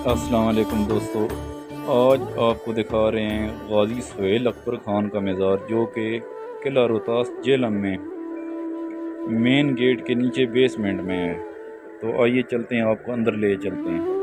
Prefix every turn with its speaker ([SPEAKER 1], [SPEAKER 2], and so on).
[SPEAKER 1] अस्सलाम वालेकुम दोस्तों। आज आपको दिखा रहे हैं गाजी सुहेल अकबर ख़ान का मज़ार, जो कि किला रोहतास जेहलम में मेन गेट के नीचे बेसमेंट में है। तो आइए चलते हैं, आपको अंदर ले चलते हैं।